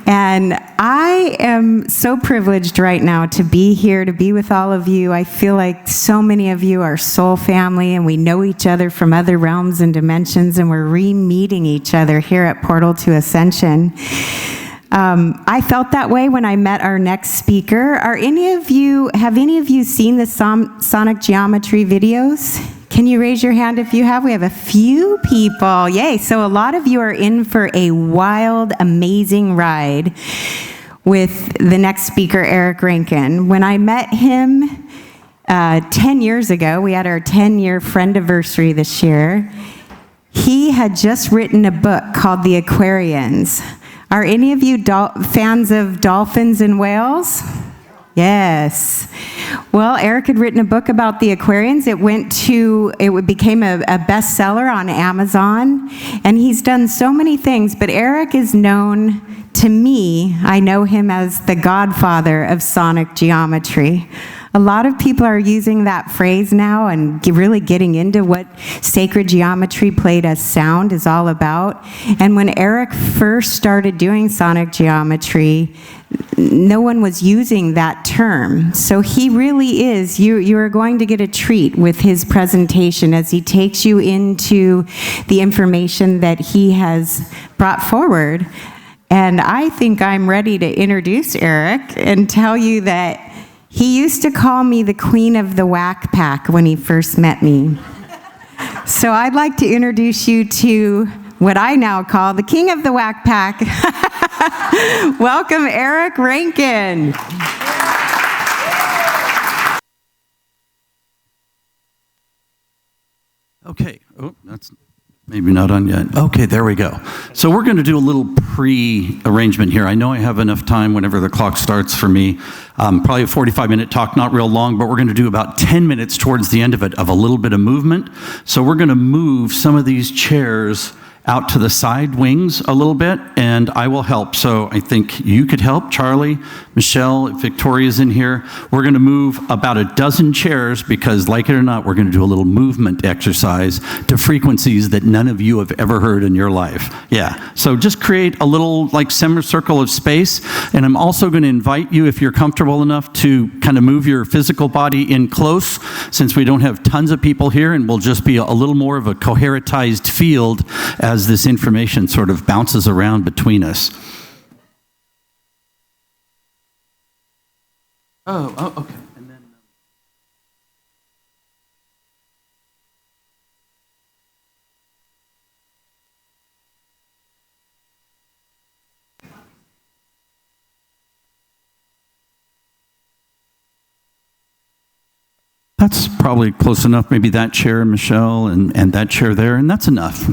And I am so privileged right now to be here, to be with all of you. I feel like so many of you are soul family, and we know each other from other realms and dimensions, and we're re-meeting each other here at Portal to Ascension. I felt that way when I met our next speaker. Have any of you seen the sonic geometry videos? Can you raise your hand if you have? We have a few people. Yay. So a lot of you are in for a wild, amazing ride with the next speaker, Rankin. When I met him 10 years ago, we had our 10-year friendiversary this year, he had just written a book called The Aquarians. Are any of you fans of dolphins and whales? Yes. Well, Eric had written a book about the Aquarians. It became a bestseller on Amazon, and he's done so many things, but Eric is known to me, I know him as the godfather of sonic geometry. A lot of people are using that phrase now and really getting into what sacred geometry played as sound is all about. And when Eric first started doing sonic geometry, no one was using that term. So he really is, you are going to get a treat with his presentation as he takes you into the information that he has brought forward. And I think I'm ready to introduce Eric and tell you that he used to call me the queen of the whack pack when he first met me. So I'd like to introduce you to what I now call the king of the whack pack. Welcome, Rankin. Okay. Oh, that's maybe not on yet. Okay, there we go. So we're going to do a little pre-arrangement here. I know I have enough time whenever the clock starts for me. Probably a 45-minute talk, not real long, but we're going to do about 10 minutes towards the end of it of a little bit of movement. So we're going to move some of these chairs out to the side wings a little bit, and I will help. So I think you could help, Charlie, Michelle, Victoria's in here. We're going to move about a dozen chairs because, like it or not, we're going to do a little movement exercise to frequencies that none of you have ever heard in your life. Yeah, so just create a little like semicircle of space, and I'm also going to invite you, if you're comfortable enough, to kind of move your physical body in close, since we don't have tons of people here, and we'll just be a little more of a coherentized field as this information sort of bounces around between us. Oh, okay. And then, that's probably close enough. Maybe that chair, Michelle, and that chair there, and that's enough.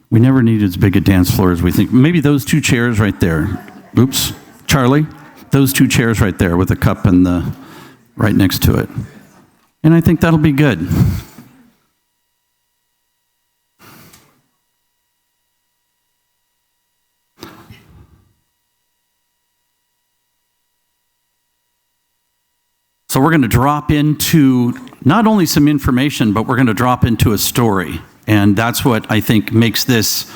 We never need as big a dance floor as we think. Maybe those two chairs right there. Oops, Charlie. Those two chairs right there with the cup and the right next to it. And I think that'll be good. So we're going to drop into not only some information, but we're going to drop into a story. And that's what I think makes this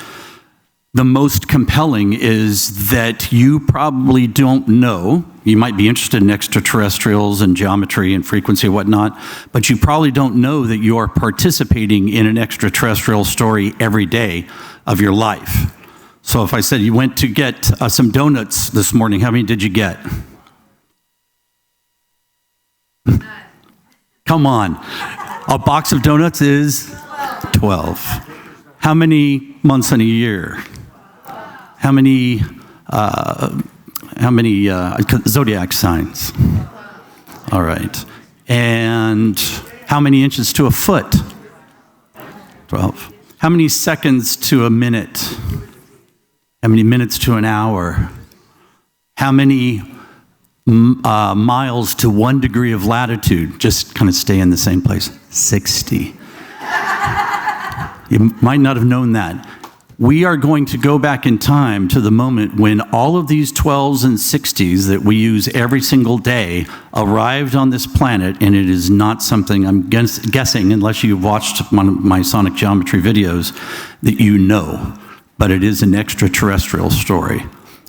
the most compelling, is that you probably don't know. You might be interested in extraterrestrials and geometry and frequency and whatnot, but you probably don't know that you are participating in an extraterrestrial story every day of your life. So if I said you went to get some donuts this morning, how many did you get? Come on. A box of donuts is 12. How many months in a year? How many zodiac signs? All right. And how many inches to a foot? 12. How many seconds to a minute? How many minutes to an hour? How many miles to 1 degree of latitude? Just kind of stay in the same place. 60. You might not have known that. We are going to go back in time to the moment when all of these 12s and 60s that we use every single day arrived on this planet, and it is not something, I'm guessing, unless you've watched one of my sonic geometry videos, that you know. but it is an extraterrestrial story.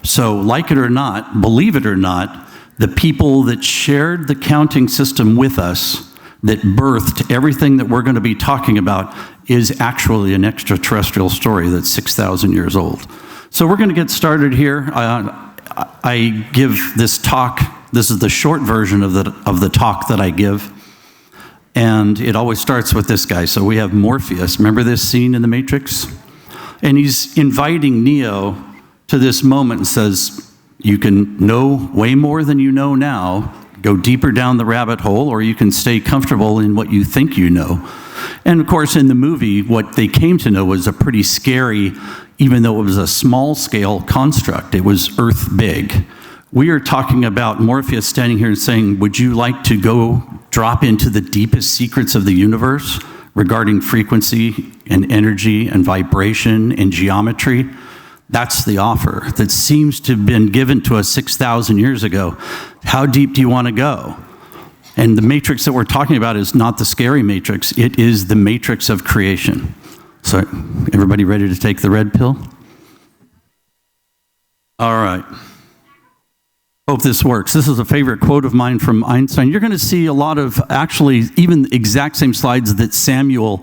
So like it or not, believe it or not, the people that shared the counting system with us, that birthed everything that we're going to be talking about, is actually an extraterrestrial story that's 6,000 years old. So we're going to get started here. I give this talk. This is the short version of the talk that I give. And it always starts with this guy. So we have Morpheus. Remember this scene in The Matrix? And he's inviting Neo to this moment and says, you can know way more than you know now, go deeper down the rabbit hole, or you can stay comfortable in what you think you know. And of course, in the movie, what they came to know was a pretty scary, even though it was a small-scale construct. It was Earth big. We are talking about Morpheus standing here and saying, would you like to go drop into the deepest secrets of the universe regarding frequency and energy and vibration and geometry? That's the offer that seems to have been given to us 6,000 years ago. How deep do you want to go? And the matrix that we're talking about is not the scary matrix. It is the matrix of creation. So everybody ready to take the red pill? All right. Hope this works. This is a favorite quote of mine from Einstein. You're going to see a lot of, actually, even the exact same slides that Samuel,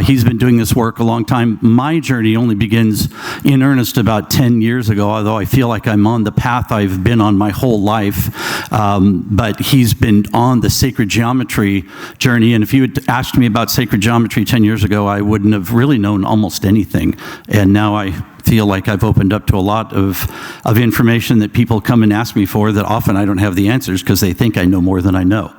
he's been doing this work a long time. My journey only begins in earnest about 10 years ago, although I feel like I'm on the path I've been on my whole life. But he's been on the sacred geometry journey. And if you had asked me about sacred geometry 10 years ago, I wouldn't have really known almost anything. And now I feel like I've opened up to a lot of information that people come and ask me for that often I don't have the answers because they think I know more than I know.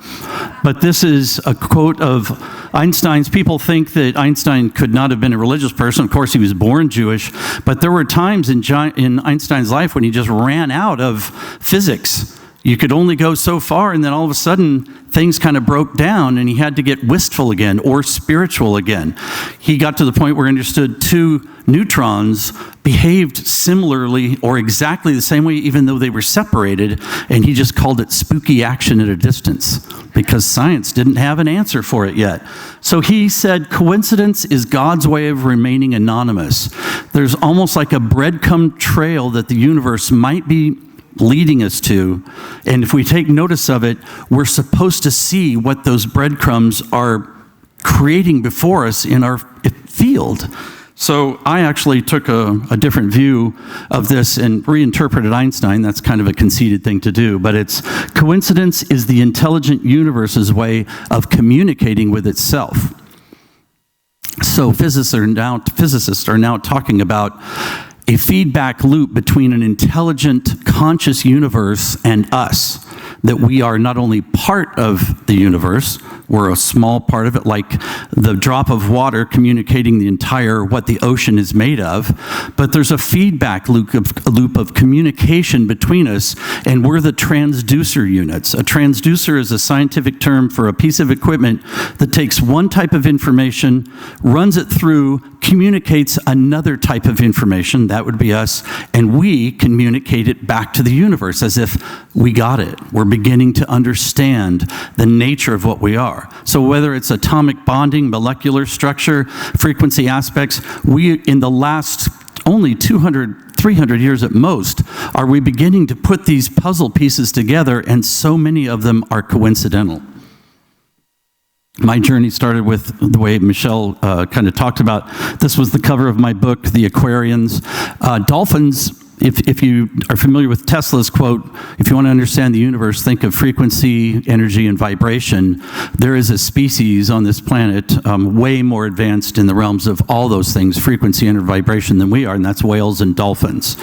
But this is a quote of Einstein's. People think that Einstein could not have been a religious person. Of course, he was born Jewish, but there were times in Einstein's life when he just ran out of physics. You could only go so far, and then all of a sudden, things kind of broke down, and he had to get wistful again or spiritual again. He got to the point where he understood two neutrons behaved similarly or exactly the same way, even though they were separated, and he just called it spooky action at a distance because science didn't have an answer for it yet. So he said, coincidence is God's way of remaining anonymous. There's almost like a breadcrumb trail that the universe might be leading us to, and if we take notice of it, we're supposed to see what those breadcrumbs are creating before us in our field. So I actually took a different view of this and reinterpreted Einstein. That's kind of a conceited thing to do, but it's coincidence is the intelligent universe's way of communicating with itself. So physicists are now talking about a feedback loop between an intelligent, conscious universe and us, that we are not only part of the universe, we're a small part of it, like the drop of water communicating the entire, what the ocean is made of, but there's a feedback loop of communication between us, and we're the transducer units. A transducer is a scientific term for a piece of equipment that takes one type of information, runs it through, communicates another type of information, that would be us, and we communicate it back to the universe as if we got it. We're beginning to understand the nature of what we are. So whether it's atomic bonding, molecular structure, frequency aspects, we, in the last only 200, 300 years at most, are we beginning to put these puzzle pieces together, and so many of them are coincidental. My journey started with the way Michelle kind of talked about. This was the cover of my book, The Aquarians. Dolphins, if you are familiar with Tesla's quote, if you want to understand the universe, think of frequency, energy, and vibration. There is a species on this planet way more advanced in the realms of all those things, frequency, energy, vibration, than we are, and that's whales and dolphins.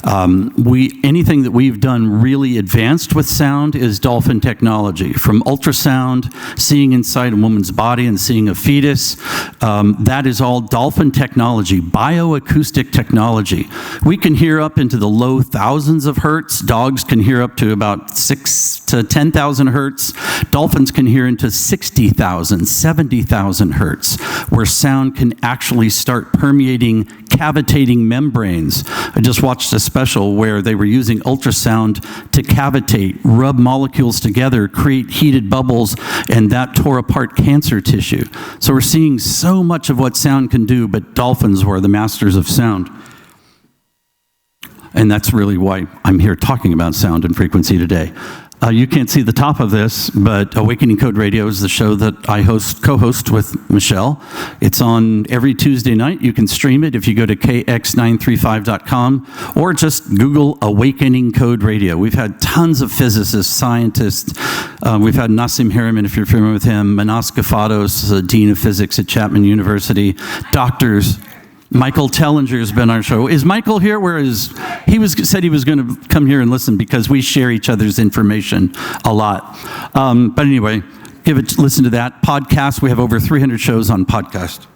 Anything that we've done really advanced with sound is dolphin technology. From ultrasound, seeing inside a woman's body and seeing a fetus, that is all dolphin technology, bioacoustic technology. We can hear up into the low thousands of hertz. Dogs can hear up to about 6 to 10,000 hertz. Dolphins can hear into 60,000, 70,000 hertz, where sound can actually start permeating cavitating membranes. I just watched a special where they were using ultrasound to cavitate, rub molecules together, create heated bubbles, and that tore apart cancer tissue. So we're seeing so much of what sound can do, but dolphins were the masters of sound. And that's really why I'm here talking about sound and frequency today. You can't see the top of this, but Awakening Code Radio is the show that I co-host with Michelle. It's on every Tuesday night. You can stream it if you go to kx935.com or just Google Awakening Code Radio. We've had tons of physicists, scientists. We've had Nassim Haramein, if you're familiar with him, Manas Gafados, the Dean of Physics at Chapman University, doctors. Michael Tellinger's been on our show. Is Michael here? Where is he? Said he was going to come here and listen because we share each other's information a lot. But anyway, listen to that podcast. We have over 300 shows on podcast.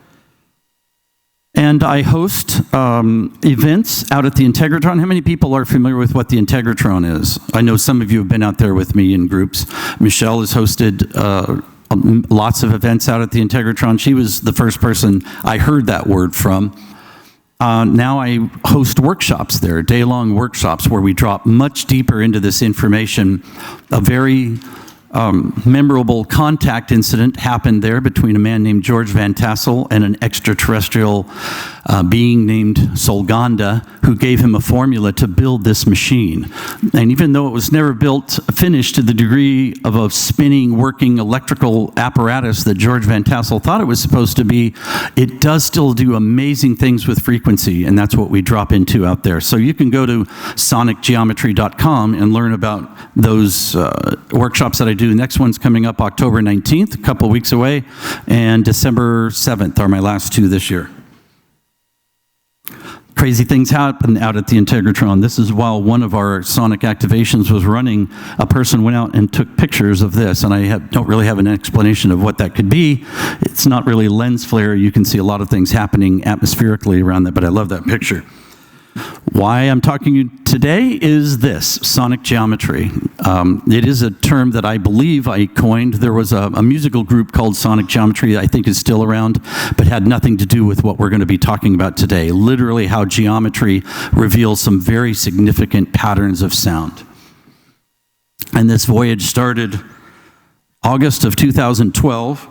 And I host events out at the Integratron. How many people are familiar with what the Integratron is? I know some of you have been out there with me in groups. Michelle has hosted lots of events out at the Integratron. She was the first person I heard that word from. Now I host workshops there, day-long workshops where we drop much deeper into this information. A very memorable contact incident happened there between a man named George Van Tassel and an extraterrestrial being named Solganda, who gave him a formula to build this machine. And even though it was never finished to the degree of a spinning, working electrical apparatus that George Van Tassel thought it was supposed to be, it does still do amazing things with frequency, and that's what we drop into out there. So you can go to sonicgeometry.com and learn about those workshops that I do. The next one's coming up October 19th, a couple weeks away, and December 7th are my last two this year. Crazy things happen out at the Integratron. This is while one of our sonic activations was running, a person went out and took pictures of this, and I don't really have an explanation of what that could be. It's not really lens flare. You can see a lot of things happening atmospherically around that, but I love that picture. Why I'm talking to you today is this, sonic geometry. It is a term that I believe I coined. There was a musical group called Sonic Geometry, I think is still around, but had nothing to do with what we're going to be talking about today. Literally how geometry reveals some very significant patterns of sound. And this voyage started August of 2012,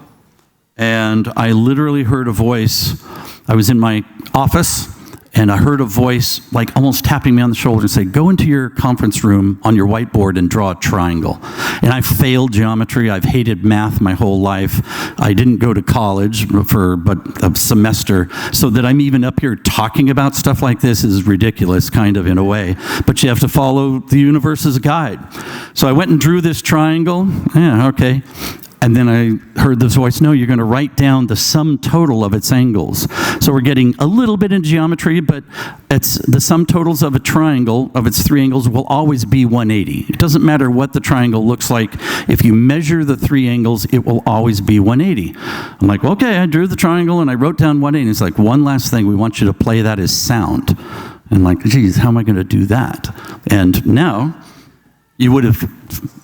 and I literally heard a voice. I was in my office, and I heard a voice like almost tapping me on the shoulder and say, go into your conference room on your whiteboard and draw a triangle. And I failed geometry. I've hated math my whole life. I didn't go to college but a semester. So that I'm even up here talking about stuff like this is ridiculous, kind of in a way. But you have to follow the universe as a guide. So I went and drew this triangle. Yeah, okay. And then I heard this voice, no, you're going to write down the sum total of its angles. So we're getting a little bit in geometry, but it's the sum totals of a triangle, of its three angles, will always be 180. It doesn't matter what the triangle looks like. If you measure the three angles, it will always be 180. I'm like, well, okay, I drew the triangle and I wrote down 180. It's like, one last thing, we want you to play that as sound. And I'm like, geez, how am I going to do that? And now, you would have,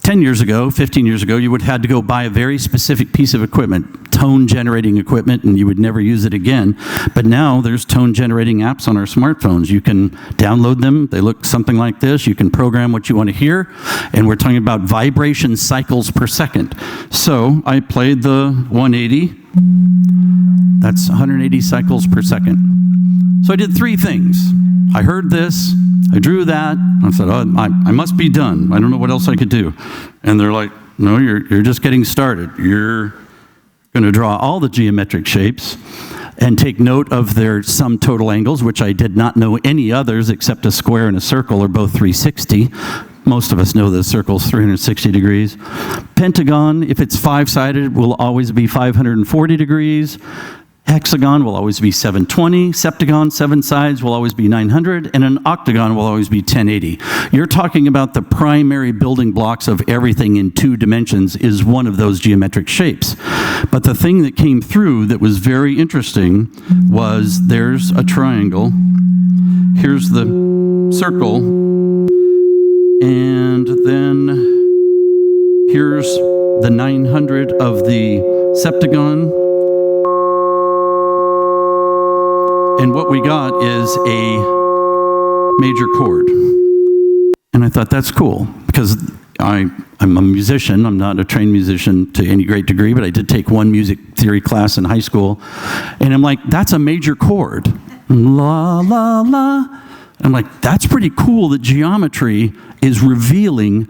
10 years ago, 15 years ago, you would have had to go buy a very specific piece of equipment, tone-generating equipment, and you would never use it again. But now there's tone-generating apps on our smartphones. You can download them. They look something like this. You can program what you want to hear, and we're talking about vibration cycles per second. So I played the 180. That's 180 cycles per second. So I did three things. I heard this. I drew that. I said, oh, I must be done. I don't know what else I could do. And they're like, no, you're just getting started. You're going to draw all the geometric shapes and take note of their sum total angles, which I did not know any others except a square and a circle are both 360. Most of us know the circle's 360 degrees. Pentagon, if it's five-sided, will always be 540 degrees. Hexagon will always be 720, septagon, 7 sides, will always be 900, and an octagon will always be 1080. You're talking about the primary building blocks of everything in 2 dimensions is one of those geometric shapes. But the thing that came through that was very interesting was there's a triangle, here's the circle, and then here's the 900 of the septagon. And what we got is a major chord. And I thought, that's cool, because I'm a musician. I'm not a trained musician to any great degree, but I did take one music theory class in high school. And I'm like, that's a major chord. La, la, la. And I'm like, that's pretty cool that geometry is revealing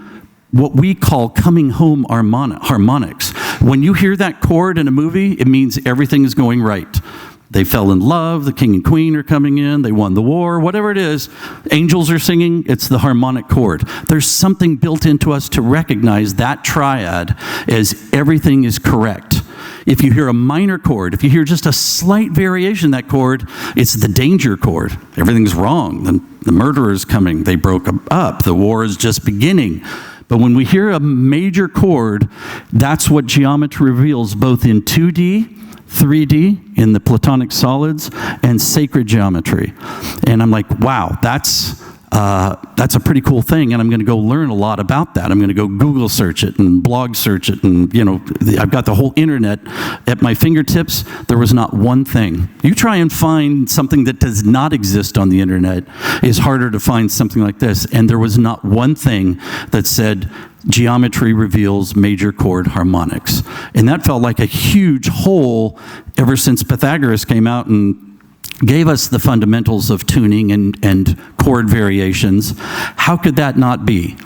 what we call coming home harmonics. When you hear that chord in a movie, it means everything is going right. They fell in love, the king and queen are coming in, they won the war, whatever it is. Angels are singing, it's the harmonic chord. There's something built into us to recognize that triad as everything is correct. If you hear a minor chord, if you hear just a slight variation in that chord, it's the danger chord. Everything's wrong. The murderer is coming. They broke up. The war is just beginning. But when we hear a major chord, that's what geometry reveals, both in 2D, 3D, in the Platonic solids, and sacred geometry. And I'm like, wow, that's a pretty cool thing, and I'm going to go learn a lot about that. I'm going to go Google search it and blog search it, and I've got the whole internet at my fingertips. There was not one thing. You try and find something that does not exist on the internet, it's harder to find something like this, and there was not one thing that said geometry reveals major chord harmonics. And that felt like a huge hole ever since Pythagoras came out and gave us the fundamentals of tuning and chord variations. How could that not be?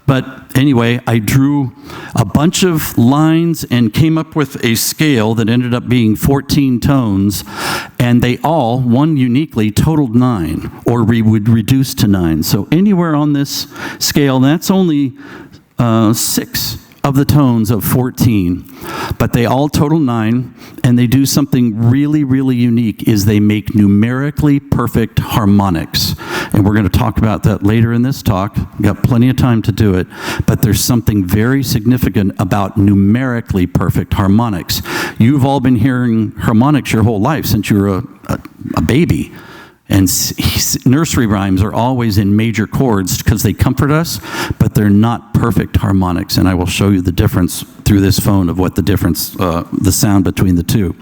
But anyway, I drew a bunch of lines and came up with a scale that ended up being 14 tones, and they all, one uniquely, totaled 9, or we would reduce to 9. So anywhere on this scale, that's only 6 of the tones of 14, but they all total 9, and they do something really, really unique, is they make numerically perfect harmonics. And we're going to talk about that later in this talk. We've got plenty of time to do it, but there's something very significant about numerically perfect harmonics. You've all been hearing harmonics your whole life since you were a baby. And nursery rhymes are always in major chords because they comfort us, but they're not perfect harmonics. And I will show you the difference through this phone of what the difference, the sound between the two.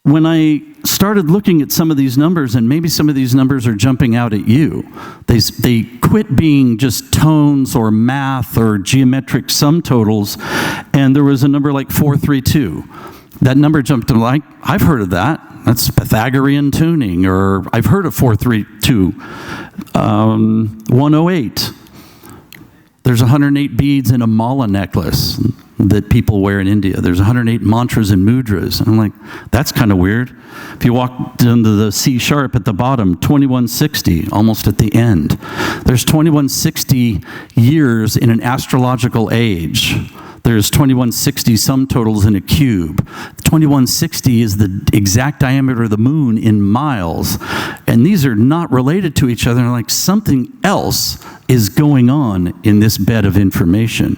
When I started looking at some of these numbers, and maybe some of these numbers are jumping out at you, they quit being just tones or math or geometric sum totals, and there was a number like 432. That number jumped to like, I've heard of that. That's Pythagorean tuning, or I've heard of 432. 108. There's 108 beads in a mala necklace that people wear in India. There's 108 mantras and mudras. And I'm like, that's kind of weird. If you walk down to the C sharp at the bottom, 2160, almost at the end. There's 2160 years in an astrological age. There's 2160 sum totals in a cube. 2160 is the exact diameter of the moon in miles. And these are not related to each other. And like, something else is going on in this bed of information.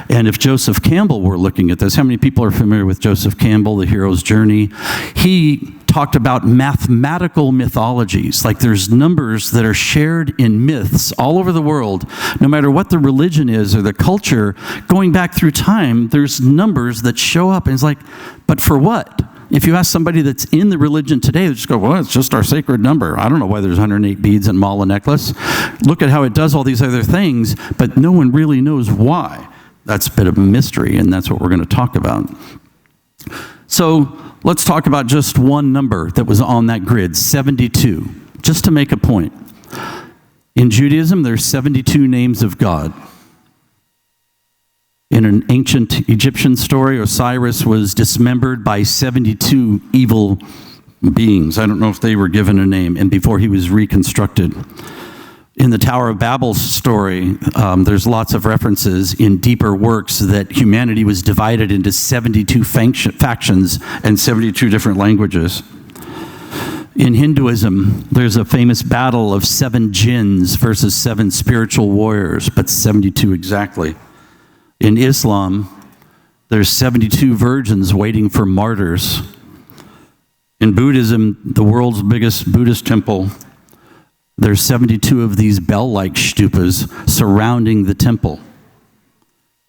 And if Joseph Campbell were looking at this, how many people are familiar with Joseph Campbell, The Hero's Journey? He talked about mathematical mythologies. Like, there's numbers that are shared in myths all over the world. No matter what the religion is or the culture, going back through time, there's numbers that show up. And it's like, but for what? If you ask somebody that's in the religion today, they just go, well, it's just our sacred number. I don't know why there's 108 beads in mala necklace. Look at how it does all these other things, but no one really knows why. That's a bit of a mystery, and that's what we're going to talk about. So let's talk about just one number that was on that grid, 72, just to make a point. In Judaism, there's 72 names of God. In an ancient Egyptian story, Osiris was dismembered by 72 evil beings. I don't know if they were given a name, and before he was reconstructed. In the Tower of Babel story, there's lots of references in deeper works that humanity was divided into 72 factions and 72 different languages. In Hinduism, there's a famous battle of 7 jinns versus 7 spiritual warriors, but 72 exactly. In Islam, there's 72 virgins waiting for martyrs. In Buddhism, the world's biggest Buddhist temple, there's 72 of these bell-like stupas surrounding the temple.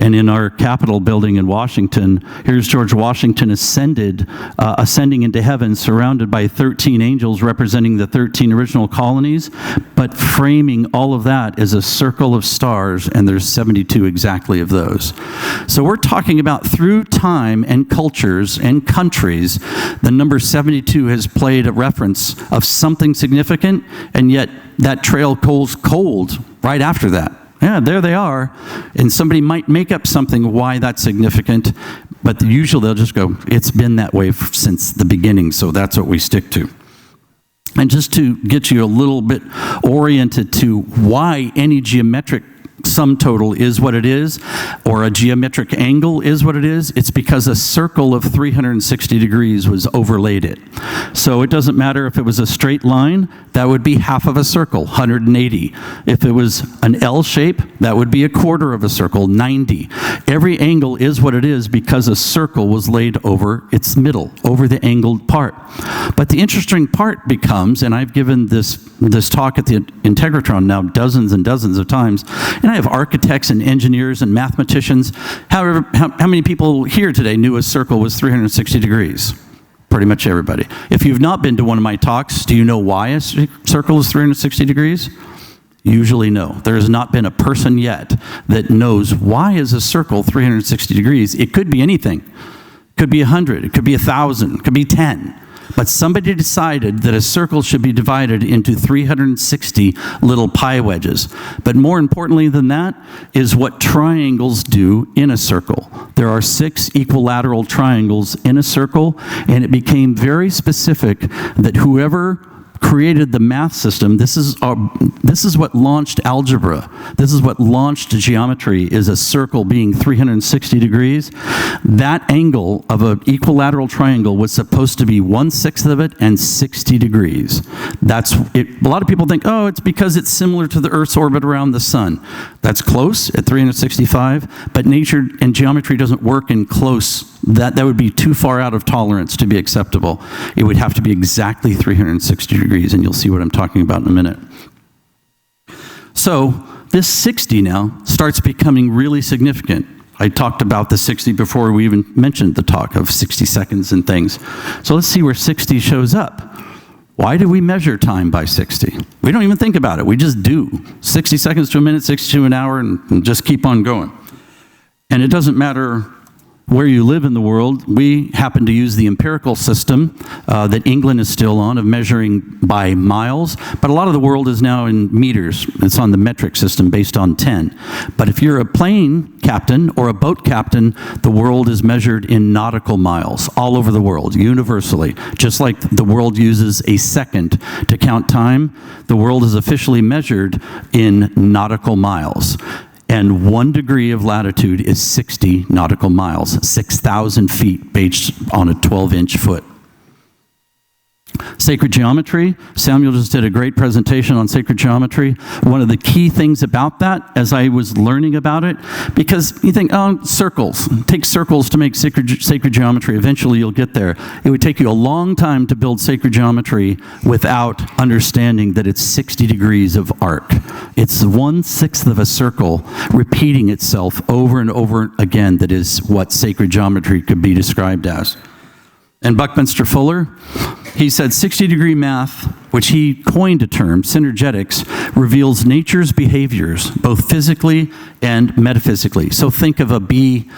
And in our Capitol building in Washington, here's George Washington ascending into heaven, surrounded by 13 angels representing the 13 original colonies, but framing all of that is a circle of stars, and there's 72 exactly of those. So we're talking about through time and cultures and countries, the number 72 has played a reference of something significant, and yet that trail goes cold right after that. Yeah, there they are. And somebody might make up something why that's significant, but usually they'll just go, it's been that way since the beginning, so that's what we stick to. And just to get you a little bit oriented to why any geometric sum total is what it is, or a geometric angle is what it is, it's because a circle of 360 degrees was overlaid it. So it doesn't matter if it was a straight line, that would be half of a circle, 180. If it was an L shape, that would be a quarter of a circle, 90. Every angle is what it is because a circle was laid over its middle, over the angled part. But the interesting part becomes, and I've given this talk at the Integratron now dozens and dozens of times, and I have architects and engineers and mathematicians. However, how many people here today knew a circle was 360 degrees? Pretty much everybody. If you've not been to one of my talks, do you know why a circle is 360 degrees? Usually no. There has not been a person yet that knows why is a circle 360 degrees. It could be anything. It could be 100, it could be 1,000, it could be 10. But somebody decided that a circle should be divided into 360 little pie wedges. But more importantly than that is what triangles do in a circle. There are 6 equilateral triangles in a circle, and it became very specific that whoever created the math system, this is what launched algebra. This is what launched geometry, is a circle being 360 degrees. That angle of an equilateral triangle was supposed to be 1/6 of it and 60 degrees. That's it. A lot of people think, oh, it's because it's similar to the Earth's orbit around the sun. That's close at 365, but nature and geometry doesn't work in close. That would be too far out of tolerance to be acceptable. It would have to be exactly 360 degrees, and you'll see what I'm talking about in a minute. So this 60 now starts becoming really significant. I talked about the 60 before we even mentioned the talk of 60 seconds and things. So let's see where 60 shows up. Why do we measure time by 60? We don't even think about it. We just do. 60 seconds to a minute, 60 to an hour, and just keep on going. And it doesn't matter where you live in the world. We happen to use the empirical system that England is still on of measuring by miles, but a lot of the world is now in meters. It's on the metric system based on 10. But if you're a plane captain or a boat captain, the world is measured in nautical miles all over the world, universally. Just like the world uses a second to count time, the world is officially measured in nautical miles. And 1 degree of latitude is 60 nautical miles, 6,000 feet based on a 12-inch foot. Sacred geometry. Samuel just did a great presentation on sacred geometry. One of the key things about that, as I was learning about it, because you think, oh, circles. Take circles to make sacred geometry. Eventually you'll get there. It would take you a long time to build sacred geometry without understanding that it's 60 degrees of arc. It's 1/6 of a circle repeating itself over and over again. That is what sacred geometry could be described as. And Buckminster Fuller, he said 60-degree math, which he coined a term, synergetics, reveals nature's behaviors, both physically and metaphysically. So think of a beehive,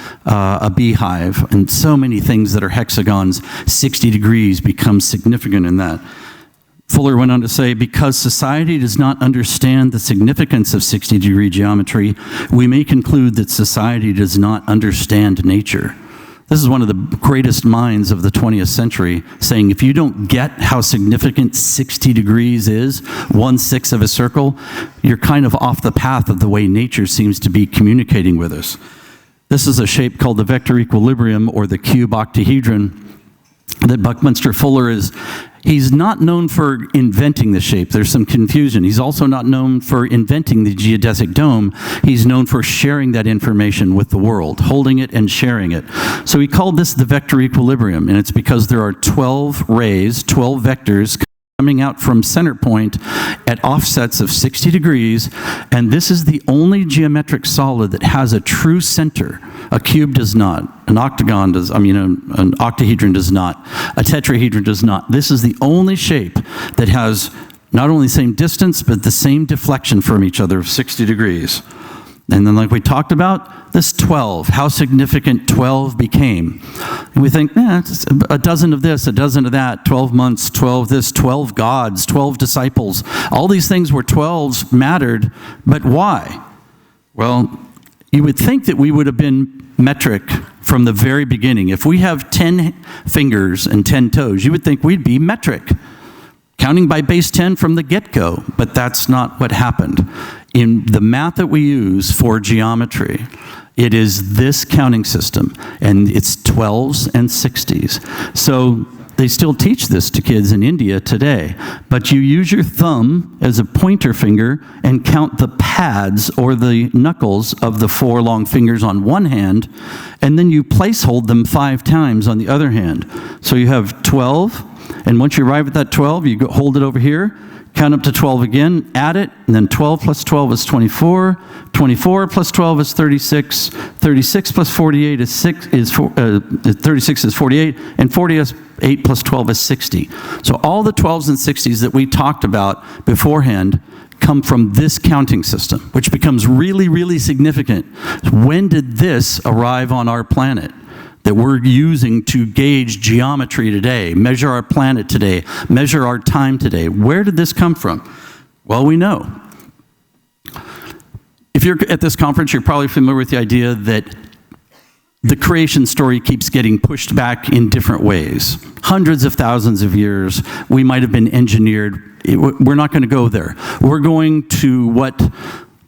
and so many things that are hexagons, 60 degrees becomes significant in that. Fuller went on to say, because society does not understand the significance of 60-degree geometry, we may conclude that society does not understand nature. This is one of the greatest minds of the 20th century, saying if you don't get how significant 60 degrees is, 1/6 of a circle, you're kind of off the path of the way nature seems to be communicating with us. This is a shape called the vector equilibrium, or the cube octahedron, that Buckminster Fuller he's not known for inventing the shape. There's some confusion. He's also not known for inventing the geodesic dome. He's known for sharing that information with the world, holding it and sharing it. So he called this the vector equilibrium, and it's because there are 12 rays, 12 vectors coming out from center point at offsets of 60 degrees, and this is the only geometric solid that has a true center. A cube does not. An octagon does, an octahedron does not. A tetrahedron does not. This is the only shape that has not only the same distance, but the same deflection from each other of 60 degrees. And then like we talked about, this 12, how significant 12 became. And we think, it's a dozen of this, a dozen of that, 12 months, 12 this, 12 gods, 12 disciples. All these things where 12s mattered, but why? Well, you would think that we would have been metric from the very beginning. If we have 10 fingers and 10 toes, you would think we'd be metric, counting by base 10 from the get-go, but that's not what happened. In the math that we use for geometry, it is this counting system, and it's 12s and 60s. So they still teach this to kids in India today, but you use your thumb as a pointer finger and count the pads or the knuckles of the 4 long fingers on one hand, and then you place hold them 5 times on the other hand. So you have 12, and once you arrive at that 12, you hold it over here, count up to 12 again, add it, and then 12 plus 12 is 24, 24 plus 12 is 36, 36 plus 48 is 36 is 48, and 48 plus 12 is 60. So all the 12s and 60s that we talked about beforehand come from this counting system, which becomes really, really significant. When did this arrive on our planet that we're using to gauge geometry today, measure our planet today, measure our time today? Where did this come from? Well, we know. If you're at this conference, you're probably familiar with the idea that the creation story keeps getting pushed back in different ways. Hundreds of thousands of years, we might have been engineered. We're not going to go there. We're going to what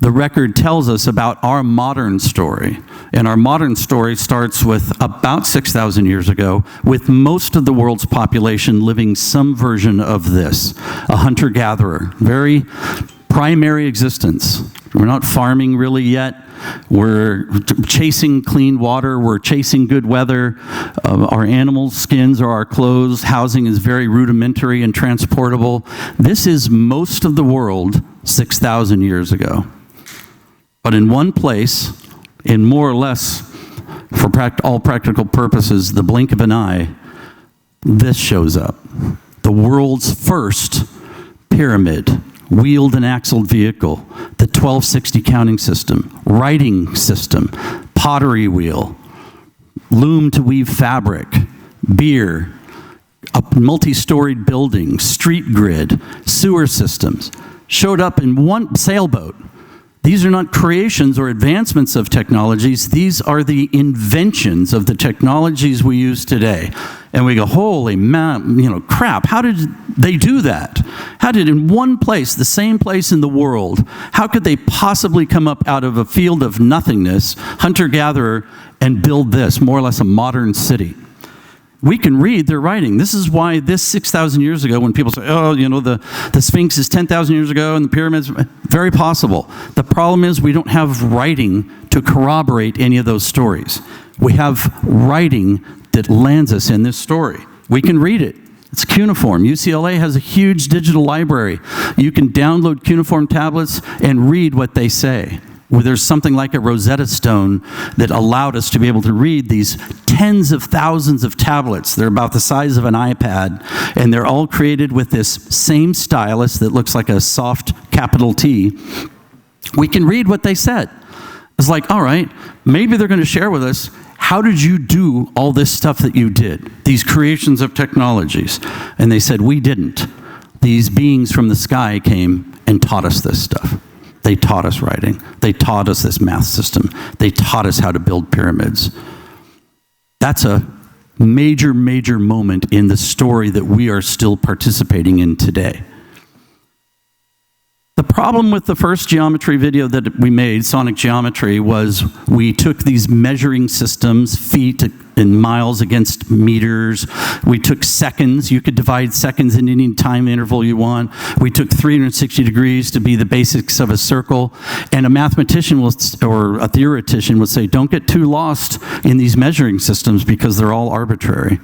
the record tells us about our modern story. And our modern story starts with about 6,000 years ago, with most of the world's population living some version of this. A hunter-gatherer, very primary existence. We're not farming really yet. We're chasing clean water. We're chasing good weather. Our animal skins are our clothes. Housing is very rudimentary and transportable. This is most of the world 6,000 years ago. But in one place, in more or less, for all practical purposes, the blink of an eye, this shows up. The world's first pyramid, wheeled and axled vehicle, the 1260 counting system, writing system, pottery wheel, loom to weave fabric, beer, a multi-storied building, street grid, sewer systems, showed up in one sailboat. These are not creations or advancements of technologies. These are the inventions of the technologies we use today. And we go, holy crap, how did they do that? How did in one place, the same place in the world, how could they possibly come up out of a field of nothingness, hunter-gatherer, and build this, more or less a modern city? We can read their writing. This is why this 6,000 years ago, when people say, the Sphinx is 10,000 years ago and the pyramids, very possible. The problem is we don't have writing to corroborate any of those stories. We have writing that lands us in this story. We can read it. It's cuneiform. UCLA has a huge digital library. You can download cuneiform tablets and read what they say. Where there's something like a Rosetta Stone that allowed us to be able to read these tens of thousands of tablets. They're about the size of an iPad, and they're all created with this same stylus that looks like a soft capital T. We can read what they said. It's like, all right, maybe they're going to share with us, how did you do all this stuff that you did, these creations of technologies? And they said, we didn't. These beings from the sky came and taught us this stuff. They taught us writing. They taught us this math system. They taught us how to build pyramids. That's a major, major moment in the story that we are still participating in today. The problem with the first geometry video that we made, Sonic Geometry, was we took these measuring systems, feet and miles against meters. We took seconds. You could divide seconds in any time interval you want. We took 360 degrees to be the basics of a circle. And a mathematician or a theoretician would say, don't get too lost in these measuring systems because they're all arbitrary.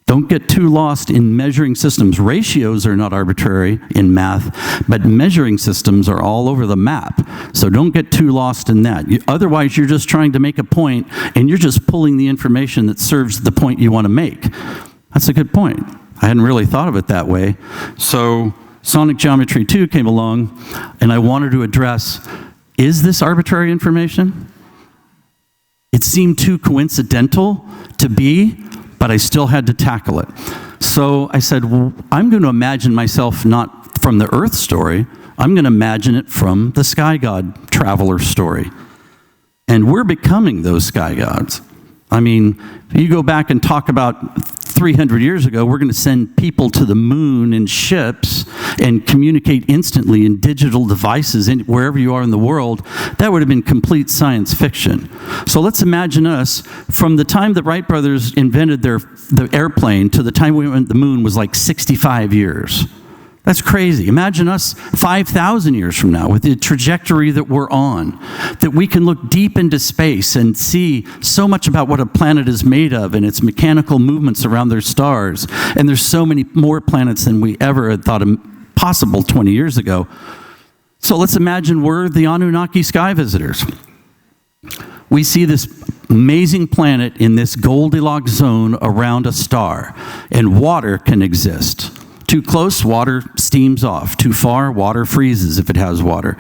Don't get too lost in measuring systems. Ratios are not arbitrary in math, but measuring systems are all over the map. So don't get too lost in that. Otherwise, you're just trying to make a point, and you're just pulling the information that serves the point you want to make. That's a good point. I hadn't really thought of it that way. So sonic geometry 2 came along, and I wanted to address, is this arbitrary information? It seemed too coincidental to be, but I still had to tackle it. So I said, well, I'm going to imagine myself not from the Earth story, I'm going to imagine it from the sky god traveler story. And we're becoming those sky gods. I mean, you go back and talk about 300 years ago, we're going to send people to the moon in ships and communicate instantly in digital devices wherever you are in the world. That would have been complete science fiction. So let's imagine us, from the time the Wright brothers invented the airplane to the time we went to the moon was like 65 years. That's crazy. Imagine us 5,000 years from now with the trajectory that we're on, that we can look deep into space and see so much about what a planet is made of and its mechanical movements around their stars. And there's so many more planets than we ever had thought possible 20 years ago. So let's imagine we're the Anunnaki sky visitors. We see this amazing planet in this Goldilocks zone around a star, and water can exist. Too close, water steams off. Too far, water freezes if it has water.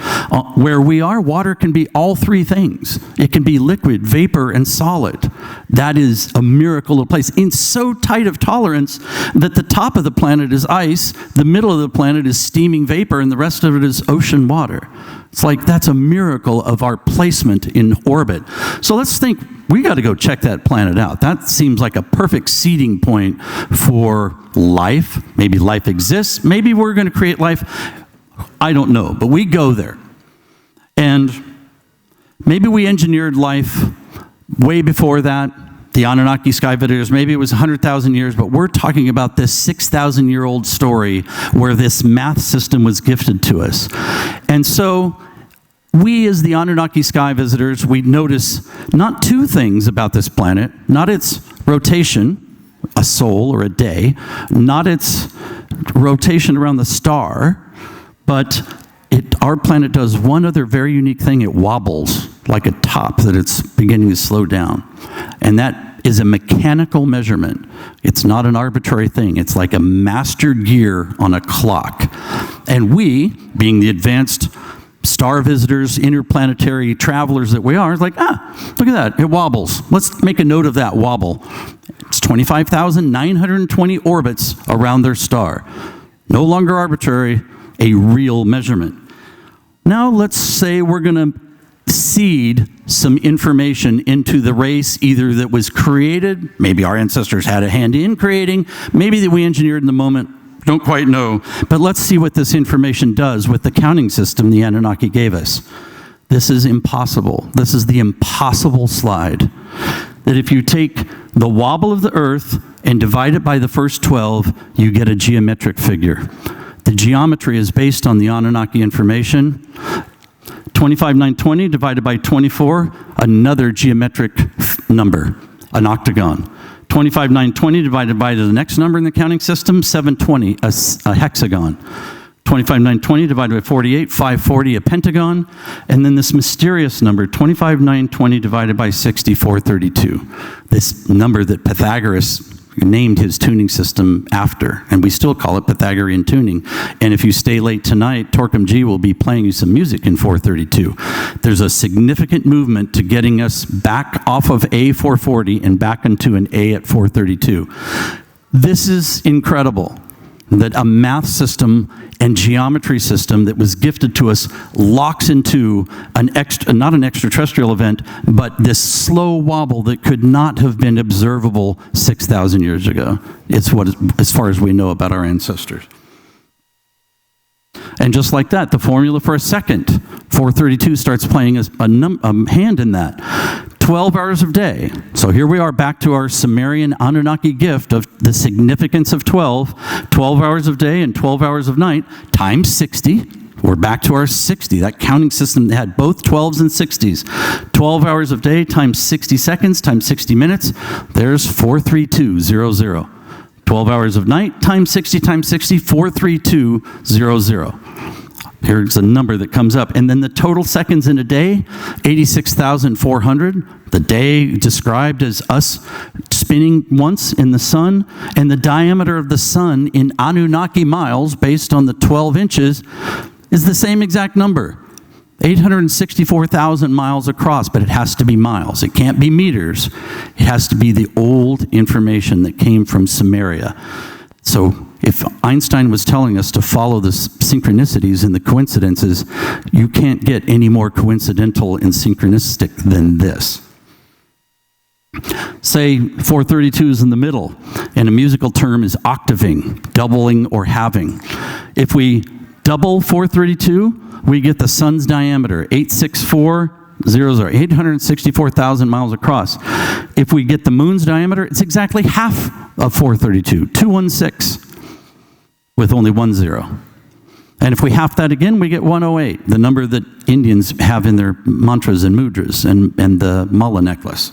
Where we are, water can be all three things. It can be liquid, vapor, and solid. That is a miracle of place. In so tight of tolerance that the top of the planet is ice, the middle of the planet is steaming vapor, and the rest of it is ocean water. It's like that's a miracle of our placement in orbit. So let's think, we got to go check that planet out. That seems like a perfect seeding point for life. Maybe life exists. Maybe we're going to create life. I don't know, but we go there. And maybe we engineered life way before that. The Anunnaki sky visitors, maybe it was 100,000 years, but we're talking about this 6,000-year-old story where this math system was gifted to us. And so we, as the Anunnaki sky visitors, we notice not two things about this planet, not its rotation, a sol or a day, not its rotation around the star, but our planet does one other very unique thing. It wobbles like a top that it's beginning to slow down. And that is a mechanical measurement. It's not an arbitrary thing. It's like a master gear on a clock. And we, being the advanced star visitors, interplanetary travelers that we are, it's like, look at that, it wobbles. Let's make a note of that wobble. It's 25,920 orbits around their star. No longer arbitrary, a real measurement. Now let's say we're going to seed some information into the race, either that was created, maybe our ancestors had a hand in creating, maybe that we engineered in the moment, don't quite know. But let's see what this information does with the counting system the Anunnaki gave us. This is impossible. This is the impossible slide. That if you take the wobble of the Earth and divide it by the first 12, you get a geometric figure. The geometry is based on the Anunnaki information. 25,920 divided by 24, another geometric number, an octagon. 25,920 divided by the next number in the counting system, 720, a hexagon. 25,920 divided by 48, 540, a pentagon. And then this mysterious number, 25,920 divided by 60, 432. This number that Pythagoras named his tuning system after, and we still call it Pythagorean tuning. And if you stay late tonight, Torquem G will be playing you some music in 432. There's a significant movement to getting us back off of A440 and back into an A at 432. This is incredible, that a math system and geometry system that was gifted to us locks into not an extraterrestrial event, but this slow wobble that could not have been observable 6,000 years ago. It's what, as far as we know about our ancestors. And just like that, the formula for a second, 432 starts playing a hand in that. 12 hours of day. So here we are back to our Sumerian Anunnaki gift of the significance of 12. 12 hours of day and 12 hours of night times 60. We're back to our 60. That counting system had both 12s and 60s. 12 hours of day times 60 seconds times 60 minutes. There's 43200. 12 hours of night times 60 times 60, 43200. Here's a number that comes up. And then the total seconds in a day, 86,400. The day described as us spinning once in the sun. And the diameter of the sun in Anunnaki miles, based on the 12 inches, is the same exact number. 864,000 miles across, but it has to be miles. It can't be meters. It has to be the old information that came from Sumeria. So if Einstein was telling us to follow the synchronicities and the coincidences, you can't get any more coincidental and synchronistic than this. Say 432 is in the middle, and a musical term is octaving, doubling or halving. If we double 432, we get the sun's diameter, 864,000 miles across. If we get the moon's diameter, it's exactly half of 432, 216, with only 1 0. And if we half that again, we get 108, the number that Indians have in their mantras and mudras and the mala necklace.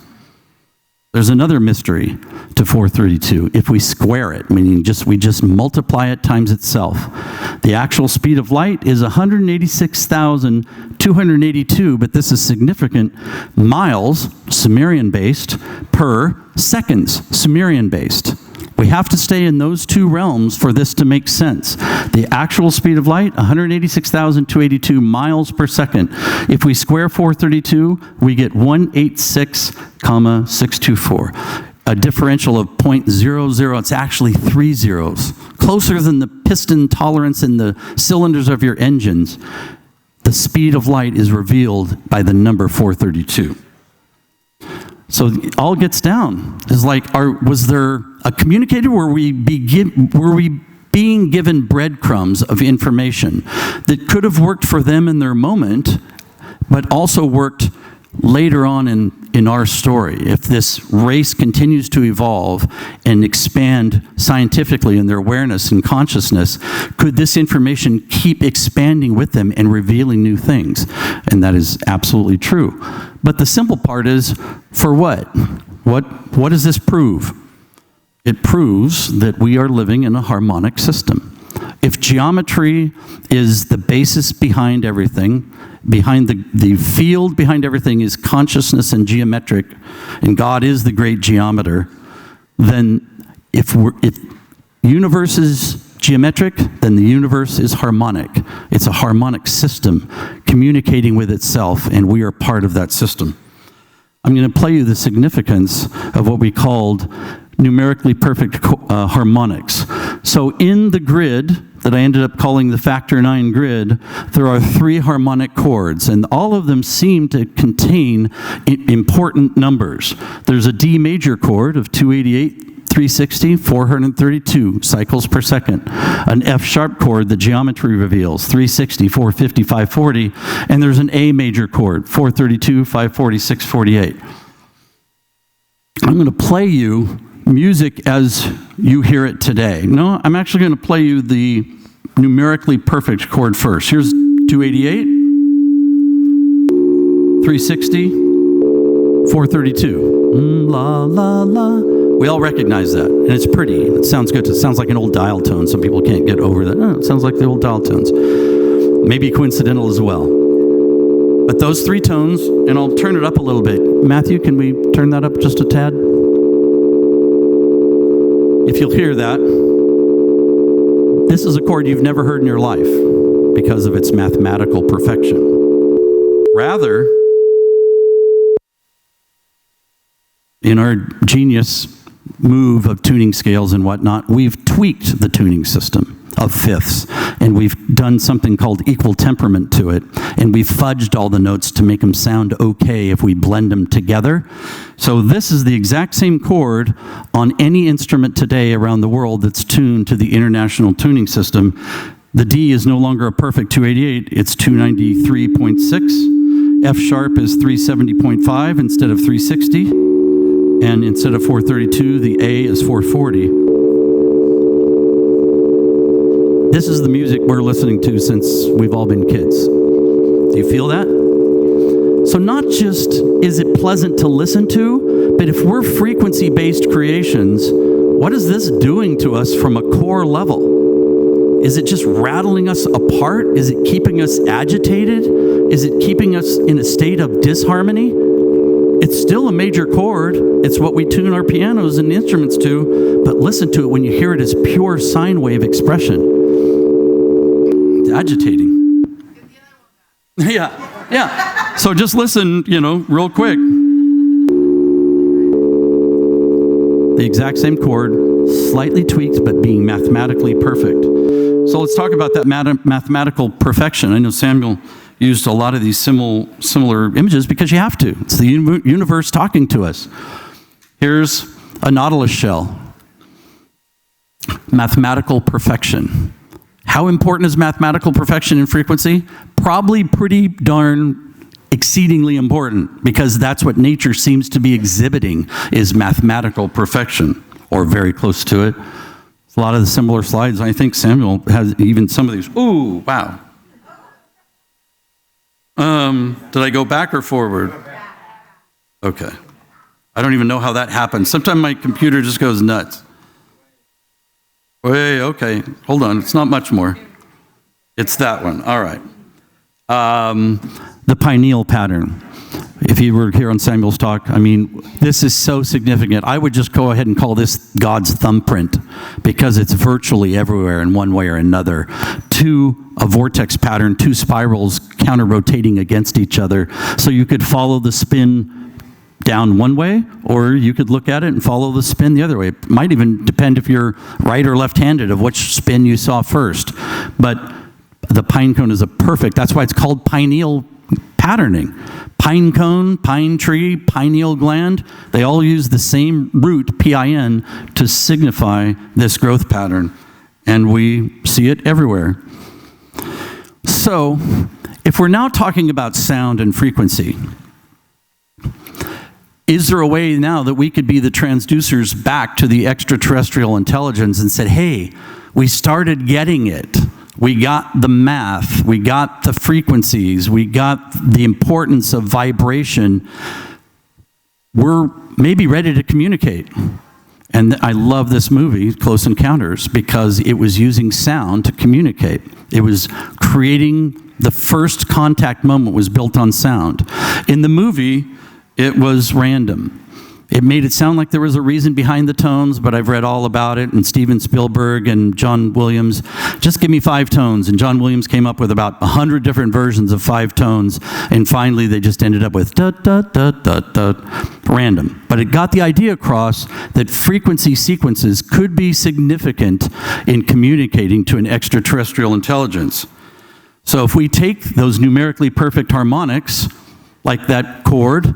There's another mystery to 432. If we square it, meaning we just multiply it times itself, the actual speed of light is 186,282, but this is significant, miles, Sumerian-based, per seconds, Sumerian-based. We have to stay in those two realms for this to make sense. The actual speed of light, 186,282 miles per second. If we square 432, we get 186,624. A differential of 0.00, it's actually 3 zeros. Closer than the piston tolerance in the cylinders of your engines. The speed of light is revealed by the number 432. So all gets down. Is like, was there a communicator? Were we being given breadcrumbs of information that could have worked for them in their moment, but also worked later on in our story? If this race continues to evolve and expand scientifically in their awareness and consciousness, could this information keep expanding with them and revealing new things? And that is absolutely true. But the simple part is, for what? What does this prove? It proves that we are living in a harmonic system. If geometry is the basis behind everything, behind the field behind everything is consciousness and geometric, and God is the great geometer, then if universe is geometric, then the universe is harmonic. It's a harmonic system communicating with itself, and we are part of that system. I'm going to play you the significance of what we called numerically perfect harmonics. So in the grid that I ended up calling the factor 9 grid, there are 3 harmonic chords, and all of them seem to contain important numbers. There's a D major chord of 288, 360, 432 cycles per second. An F sharp chord, the geometry reveals, 360, 450, 540. And there's an A major chord, 432, 540, 648. I'm going to play you music as you hear it today. No, I'm actually going to play you the numerically perfect chord first. Here's 288, 360, 432. La, la, la. We all recognize that, and it's pretty. It sounds good. It sounds like an old dial tone. Some people can't get over that. Oh, it sounds like the old dial tones. Maybe coincidental as well. But those 3 tones, and I'll turn it up a little bit. Matthew, can we turn that up just a tad? If you'll hear that, this is a chord you've never heard in your life because of its mathematical perfection. Rather, in our genius move of tuning scales and whatnot, we've tweaked the tuning system of fifths, and we've done something called equal temperament to it, and we've fudged all the notes to make them sound okay if we blend them together. So this is the exact same chord on any instrument today around the world that's tuned to the International Tuning System. The D is no longer a perfect 288, it's 293.6. F sharp is 370.5 instead of 360. And instead of 432, the A is 440. This is the music we're listening to since we've all been kids. Do you feel that? So not just is it pleasant to listen to, but if we're frequency-based creations, what is this doing to us from a core level? Is it just rattling us apart? Is it keeping us agitated? Is it keeping us in a state of disharmony? It's still a major chord. It's what we tune our pianos and instruments to, but listen to it when you hear it as pure sine wave expression. It's agitating. Yeah. So just listen, real quick. The exact same chord, slightly tweaked, but being mathematically perfect. So let's talk about that mathematical perfection. I know Samuel used a lot of these similar images because you have to. It's the universe talking to us. Here's a nautilus shell. Mathematical perfection. How important is mathematical perfection in frequency? Probably pretty darn exceedingly important, because that's what nature seems to be exhibiting, is mathematical perfection, or very close to it. A lot of the similar slides. I think Samuel has even some of these. Ooh, wow. Did I go back or forward? Okay. I don't even know how that happens. Sometimes my computer just goes nuts. Wait, okay. Hold on. It's not much more. It's that one. All right. The pineal pattern. If you were here on Samuel's talk, this is so significant. I would just go ahead and call this God's thumbprint, because it's virtually everywhere in one way or another. A vortex pattern, two spirals counter-rotating against each other. So you could follow the spin down one way, or you could look at it and follow the spin the other way. It might even depend if you're right or left-handed of which spin you saw first. But the pine cone is that's why it's called pineal patterning. Pine cone, pine tree, pineal gland, they all use the same root, PIN, to signify this growth pattern. And we see it everywhere. So, if we're now talking about sound and frequency, is there a way now that we could be the transducers back to the extraterrestrial intelligence and said, hey, we started getting it. We got the math, we got the frequencies, we got the importance of vibration. We're maybe ready to communicate. And I love this movie, Close Encounters, because it was using sound to communicate. It was creating the first contact moment was built on sound. In the movie, it was random. It made it sound like there was a reason behind the tones, but I've read all about it, and Steven Spielberg and John Williams, just give me 5 tones, and John Williams came up with about 100 different versions of 5 tones, and finally they just ended up with random. But it got the idea across that frequency sequences could be significant in communicating to an extraterrestrial intelligence. So if we take those numerically perfect harmonics, like that chord,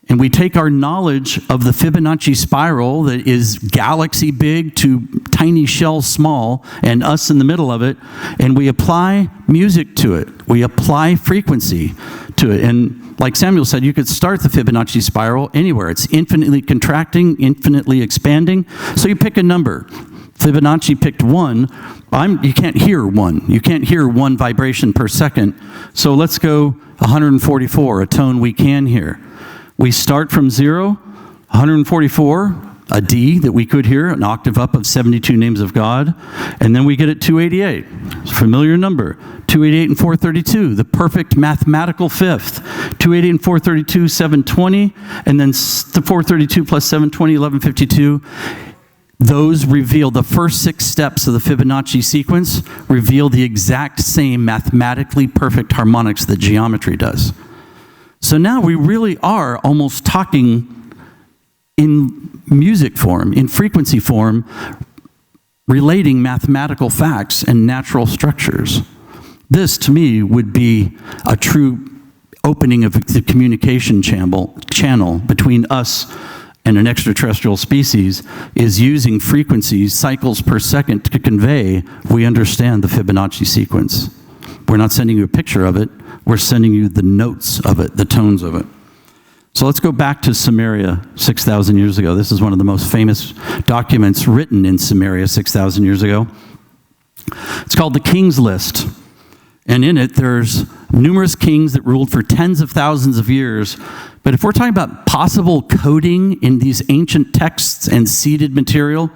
and we take our knowledge of the Fibonacci spiral that is galaxy big to tiny shell small, and us in the middle of it, and we apply music to it. We apply frequency to it. And like Samuel said, you could start the Fibonacci spiral anywhere. It's infinitely contracting, infinitely expanding. So you pick a number. Fibonacci picked 1. You can't hear 1. You can't hear 1 vibration per second. So let's go 144, a tone we can hear. We start from 0, 144, a D that we could hear, an octave up of 72 names of God, and then we get at 288, familiar number, 288 and 432, the perfect mathematical fifth, 288 and 432, 720, and then the 432 plus 720, 1152. Those reveal the first 6 steps of the Fibonacci sequence, reveal the exact same mathematically perfect harmonics that geometry does. So now we really are almost talking in music form, in frequency form, relating mathematical facts and natural structures. This, to me, would be a true opening of the communication channel between us and an extraterrestrial species, is using frequencies, cycles per second, to convey we understand the Fibonacci sequence. We're not sending you a picture of it. We're sending you the notes of it, the tones of it. So let's go back to Samaria 6,000 years ago. This is one of the most famous documents written in Samaria 6,000 years ago. It's called the King's List. And in it, there's numerous kings that ruled for tens of thousands of years But if we're talking about possible coding in these ancient texts and seeded material,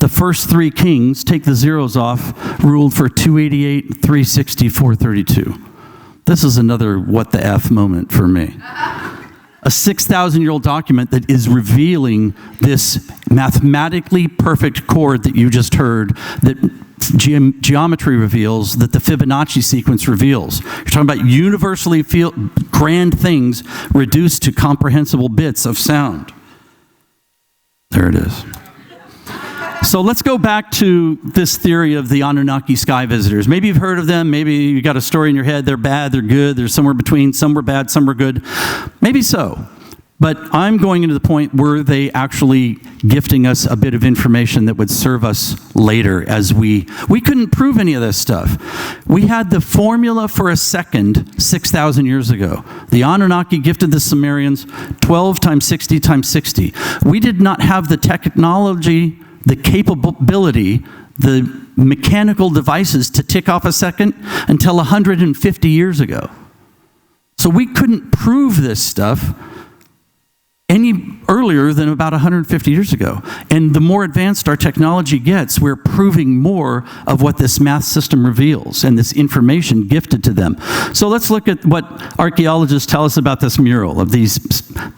the first 3 kings, take the zeros off, ruled for 288, 360, 432. This is another what the F moment for me. A 6,000-year-old document that is revealing this mathematically perfect chord that you just heard, that geometry reveals, that the Fibonacci sequence reveals. You're talking about universally grand things reduced to comprehensible bits of sound. There it is. So let's go back to this theory of the Anunnaki sky visitors. Maybe you've heard of them. Maybe you got a story in your head. They're bad, they're good, they're somewhere between. Some were bad, some were good. Maybe so. But I'm going into the point where they actually gifting us a bit of information that would serve us later, as we couldn't prove any of this stuff. We had the formula for a second 6,000 years ago. The Anunnaki gifted the Sumerians 12 times 60 times 60. We did not have the technology, the capability, the mechanical devices to tick off a second until 150 years ago. So we couldn't prove this stuff any earlier than about 150 years ago. And the more advanced our technology gets, we're proving more of what this math system reveals and this information gifted to them. So let's look at what archaeologists tell us about this mural of these.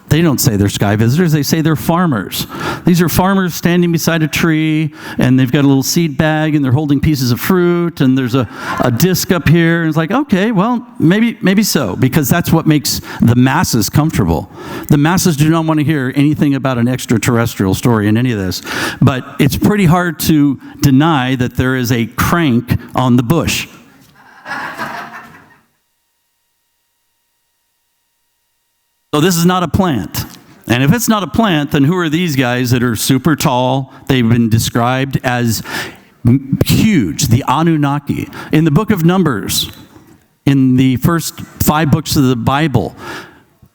They don't say they're sky visitors, they say they're farmers. These are farmers standing beside a tree, and they've got a little seed bag, and they're holding pieces of fruit, and there's a disc up here, and it's like, okay, well, maybe so, because that's what makes the masses comfortable. The masses do not want to hear anything about an extraterrestrial story in any of this, but it's pretty hard to deny that there is a crank on the bush. So this is not a plant. And if it's not a plant, then who are these guys that are super tall? They've been described as huge, the Anunnaki. In the book of Numbers, in the first 5 books of the Bible,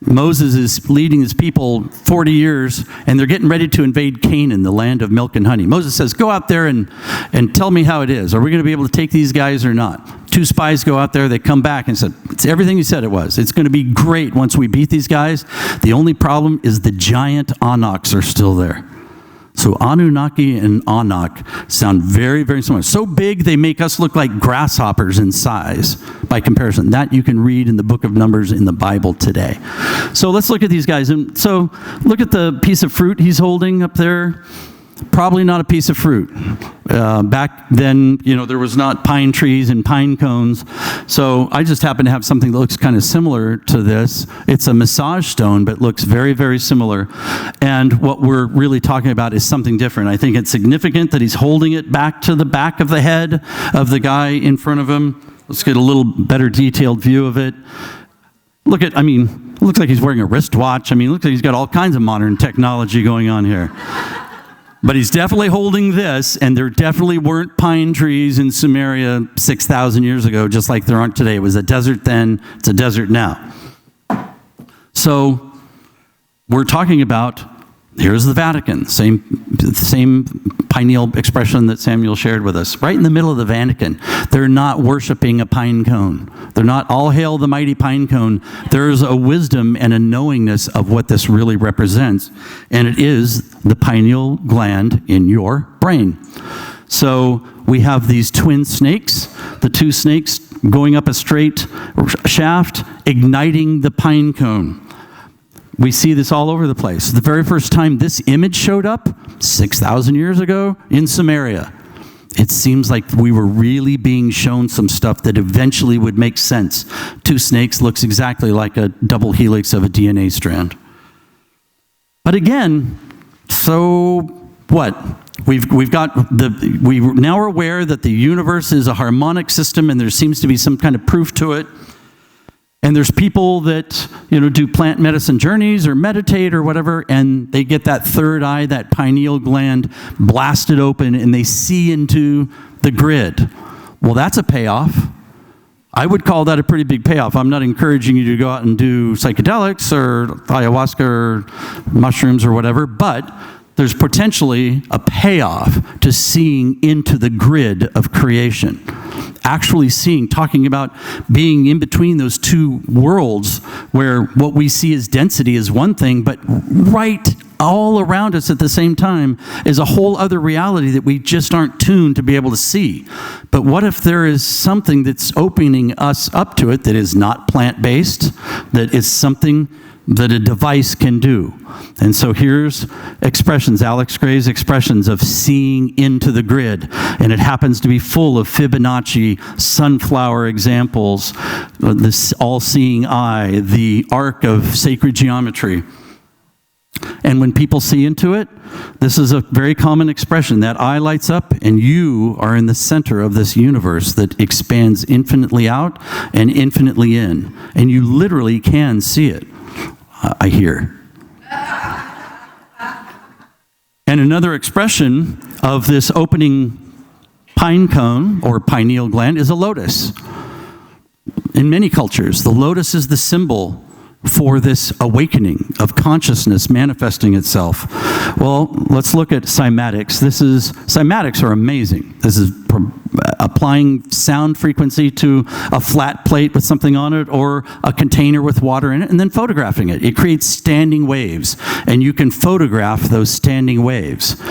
Moses is leading his people 40 years, and they're getting ready to invade Canaan, the land of milk and honey. Moses says, go out there and tell me how it is. Are we going to be able to take these guys or not? 2 spies go out there. They come back and said, it's everything you said it was. It's going to be great once we beat these guys. The only problem is the giant Anaks are still there. So Anunnaki and Anak sound very, very similar. So big, they make us look like grasshoppers in size by comparison. That you can read in the book of Numbers in the Bible today. So let's look at these guys. And so look at the piece of fruit he's holding up there. Probably not a piece of fruit. Back then, there was not pine trees and pine cones. So I just happen to have something that looks kind of similar to this. It's a massage stone, but looks very, very similar. And what we're really talking about is something different. I think it's significant that he's holding it back to the back of the head of the guy in front of him. Let's get a little better detailed view of it. It looks like he's wearing a wristwatch. It looks like he's got all kinds of modern technology going on here. But he's definitely holding this, and there definitely weren't pine trees in Sumeria 6,000 years ago, just like there aren't today. It was a desert then, it's a desert now. So we're talking about, here's the Vatican, same pineal expression that Samuel shared with us. Right in the middle of the Vatican, they're not worshiping a pine cone. They're not, all hail the mighty pine cone. There's a wisdom and a knowingness of what this really represents, and it is the pineal gland in your brain. So we have these twin snakes, the 2 snakes going up a straight shaft, igniting the pine cone. We see this all over the place. The very first time this image showed up, 6,000 years ago, in Sumeria, it seems like we were really being shown some stuff that eventually would make sense. 2 snakes looks exactly like a double helix of a DNA strand. But again, so what? We now are aware that the universe is a harmonic system, and there seems to be some kind of proof to it. And there's people that, do plant medicine journeys or meditate or whatever, and they get that third eye, that pineal gland, blasted open, and they see into the grid. Well, that's a payoff. I would call that a pretty big payoff. I'm not encouraging you to go out and do psychedelics or ayahuasca or mushrooms or whatever, but there's potentially a payoff to seeing into the grid of creation. Actually seeing, talking about being in between those two worlds where what we see as density is one thing, but right all around us at the same time is a whole other reality that we just aren't tuned to be able to see. But what if there is something that's opening us up to it that is not plant-based, that is something that a device can do? And so here's expressions, Alex Gray's expressions of seeing into the grid. And it happens to be full of Fibonacci, sunflower examples, this all-seeing eye, the arc of sacred geometry. And when people see into it, this is a very common expression. That eye lights up, and you are in the center of this universe that expands infinitely out and infinitely in. And you literally can see it, I hear. And another expression of this opening pine cone or pineal gland is a lotus. In many cultures, the lotus is the symbol for this awakening of consciousness manifesting itself. Well, let's look at cymatics. Cymatics are amazing. This is applying sound frequency to a flat plate with something on it or a container with water in it and then photographing it. It creates standing waves, and you can photograph those standing waves.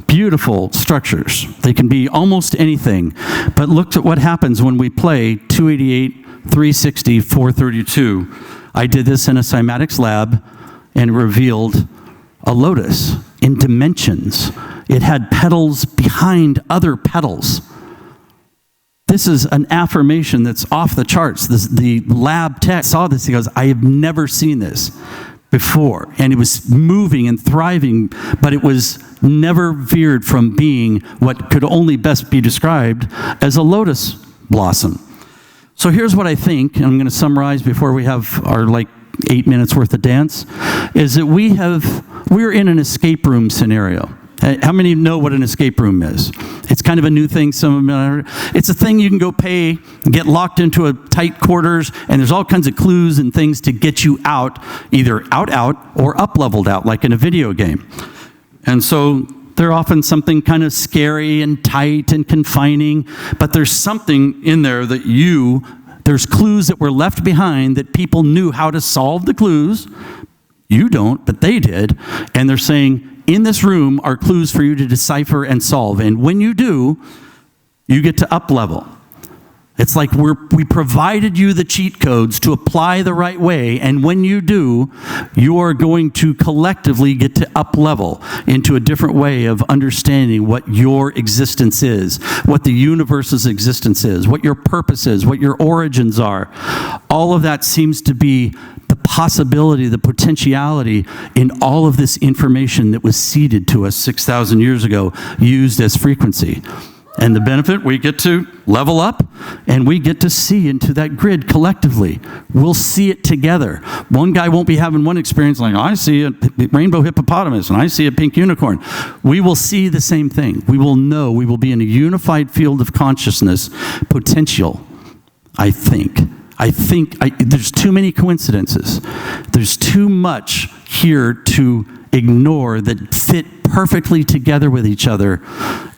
Beautiful structures. They can be almost anything, but look at what happens when we play 288, 360, 432. I did this in a cymatics lab and revealed a lotus in dimensions. It had petals behind other petals. This is an affirmation that's off the charts. The lab tech saw this. He goes, I have never seen this before. And it was moving and thriving, but it was never veered from being what could only best be described as a lotus blossom. So here's what I think, and I'm going to summarize before we have our 8 minutes worth of dance, is that we're in an escape room scenario. How many know what an escape room is? It's kind of a new thing. It's a thing you can go pay, get locked into a tight quarters, and there's all kinds of clues and things to get you out, either out, or up-leveled out, like in a video game. And so they're often something kind of scary and tight and confining, but there's something in there that there's clues that were left behind that people knew how to solve the clues. You don't, but they did. And they're saying, in this room are clues for you to decipher and solve. And when you do, you get to up-level. It's like we provided you the cheat codes to apply the right way, and when you do, you are going to collectively get to up-level into a different way of understanding what your existence is, what the universe's existence is, what your purpose is, what your origins are. All of that seems to be the possibility, the potentiality in all of this information that was seeded to us 6,000 years ago, used as frequency. And the benefit, we get to level up, and we get to see into that grid collectively. We'll see it together. One guy won't be having one experience like, I see a rainbow hippopotamus, and I see a pink unicorn. We will see the same thing. We will know. We will be in a unified field of consciousness potential, I think. There's too many coincidences. There's too much here to ignore that fit perfectly together with each other.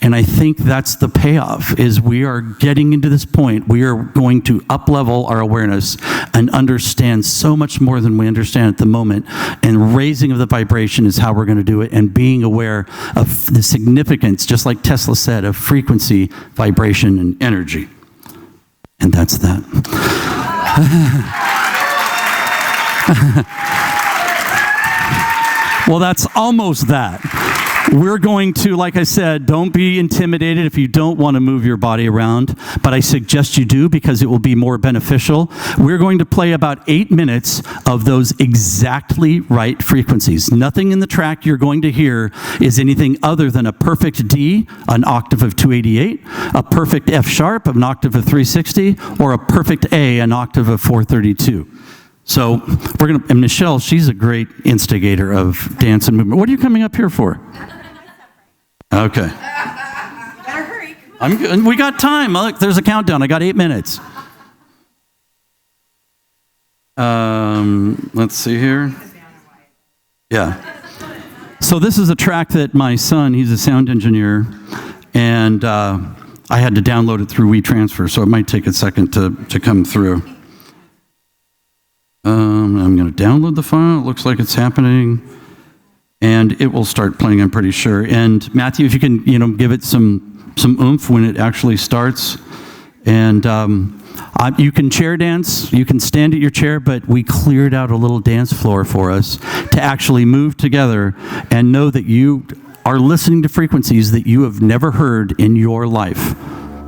And I think that's the payoff, is we are getting into this point. We are going to up-level our awareness and understand so much more than we understand at the moment. And raising of the vibration is how we're going to do it, and being aware of the significance, just like Tesla said, of frequency, vibration, and energy. And that's that. Well, that's almost that. We're going to, like I said, don't be intimidated if you don't want to move your body around, but I suggest you do because it will be more beneficial. We're going to play about 8 minutes of those exactly right frequencies. Nothing in the track you're going to hear is anything other than a perfect D, an octave of 288, a perfect F sharp, an octave of 360, or a perfect A, an octave of 432. So we're going to, and Michelle, she's a great instigator of dance and movement. What are you coming up here for? Okay. You better hurry. I'm good. We got time. Look, there's a countdown. I got 8 minutes. Let's see here. Yeah. So this is a track that my son, he's a sound engineer, and I had to download it through WeTransfer, so it might take a second to come through. I'm going to download the file. It looks like it's happening, and it will start playing, I'm pretty sure. And Matthew, if you can, give it some oomph when it actually starts. And you can chair dance, you can stand at your chair, but we cleared out a little dance floor for us to actually move together and know that you are listening to frequencies that you have never heard in your life.